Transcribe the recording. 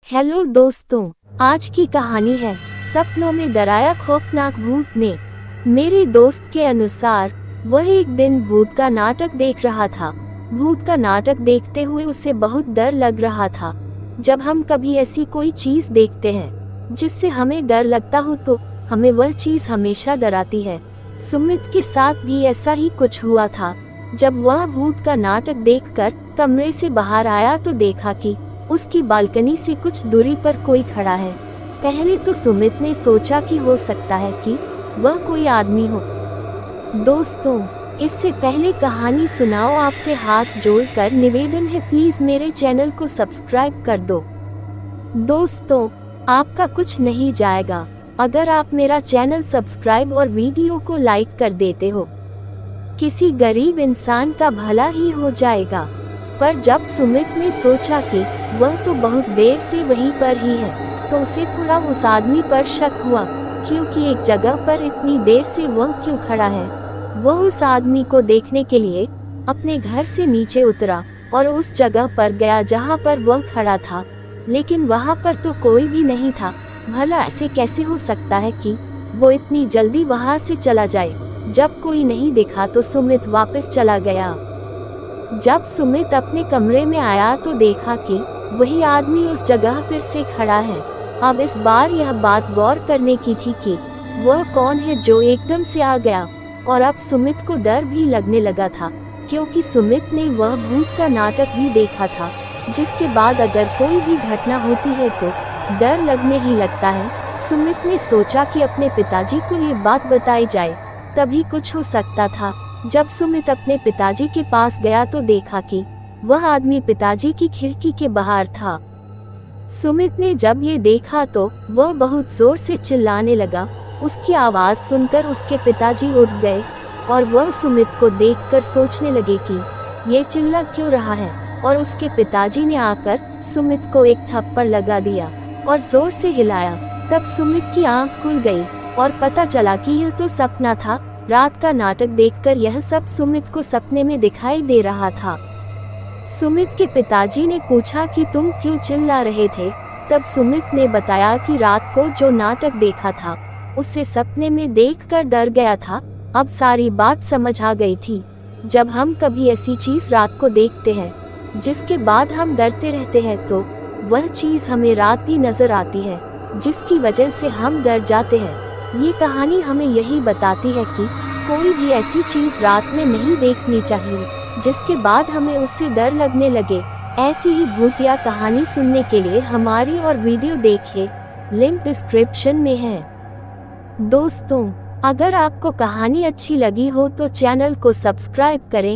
Hello दोस्तों, आज की कहानी है सपनों में डराया खौफनाक भूत ने। मेरे दोस्त के अनुसार वह एक दिन भूत का नाटक देख रहा था। भूत का नाटक देखते हुए उसे बहुत डर लग रहा था। जब हम कभी ऐसी कोई चीज देखते हैं जिससे हमें डर लगता हो तो हमें वह चीज हमेशा डराती है। सुमित के साथ भी ऐसा ही कुछ हुआ था। जब वह भूत का नाटक देखकर कमरे से बाहर आया तो देखा कि उसकी बालकनी से कुछ दूरी पर कोई खड़ा है। पहले तो सुमित ने सोचा कि हो सकता है कि वह कोई आदमी हो। दोस्तों, इससे पहले कहानी सुनाओ आपसे हाथ जोड़कर निवेदन है, प्लीज मेरे चैनल को सब्सक्राइब कर दो। दोस्तों, आपका कुछ नहीं जाएगा अगर आप मेरा चैनल सब्सक्राइब और वीडियो को लाइक कर देते हो। किसी गरीब इंसान का भला ही हो जाएगा। पर जब सुमित ने सोचा कि वह तो बहुत देर से वहीं पर ही है तो उसे थोड़ा उस आदमी पर शक हुआ, क्योंकि एक जगह पर इतनी देर से वह क्यों खड़ा है। वह उस आदमी को देखने के लिए अपने घर से नीचे उतरा और उस जगह पर गया जहां पर वह खड़ा था, लेकिन वहां पर तो कोई भी नहीं था। भला ऐसे कैसे हो सकता है कि वो इतनी जल्दी वहां से चला जाए। जब कोई नहीं दिखा तो सुमित वापस चला गया। जब सुमित अपने कमरे में आया तो देखा कि वही आदमी उस जगह फिर से खड़ा है। अब इस बार यह बात गौर करने की थी कि वह कौन है जो एकदम से आ गया। और अब सुमित को डर भी लगने लगा था, क्योंकि सुमित ने वह भूत का नाटक भी देखा था, जिसके बाद अगर कोई भी घटना होती है तो डर लगने ही लगता है। सुमित ने सोचा कि अपने पिताजी को ये बात बताई जाए, तभी कुछ हो सकता था। जब सुमित अपने पिताजी के पास गया तो देखा कि वह आदमी पिताजी की खिड़की के बाहर था। सुमित ने जब ये देखा तो वह बहुत जोर से चिल्लाने लगा। उसकी आवाज सुनकर उसके पिताजी उठ गए और वह सुमित को देखकर सोचने लगे कि ये चिल्ला क्यों रहा है, और उसके पिताजी ने आकर सुमित को एक थप्पड़ लगा दिया और जोर से हिलाया। तब सुमित की आंख खुल गई और पता चला कि यह तो सपना था। रात का नाटक देखकर यह सब सुमित को सपने में दिखाई दे रहा था। सुमित के पिताजी ने पूछा कि तुम क्यों चिल्ला रहे थे। तब सुमित ने बताया कि रात को जो नाटक देखा था उसे सपने में देखकर डर गया था। अब सारी बात समझ आ गई थी। जब हम कभी ऐसी चीज रात को देखते हैं जिसके बाद हम डरते रहते हैं तो वह चीज हमें रात भी नजर आती है, जिसकी वजह से हम डर जाते हैं। ये कहानी हमें यही बताती है कि कोई भी ऐसी चीज रात में नहीं देखनी चाहिए जिसके बाद हमें उससे डर लगने लगे। ऐसी ही भूतिया कहानी सुनने के लिए हमारी और वीडियो देखिए, लिंक डिस्क्रिप्शन में है। दोस्तों, अगर आपको कहानी अच्छी लगी हो तो चैनल को सब्सक्राइब करें।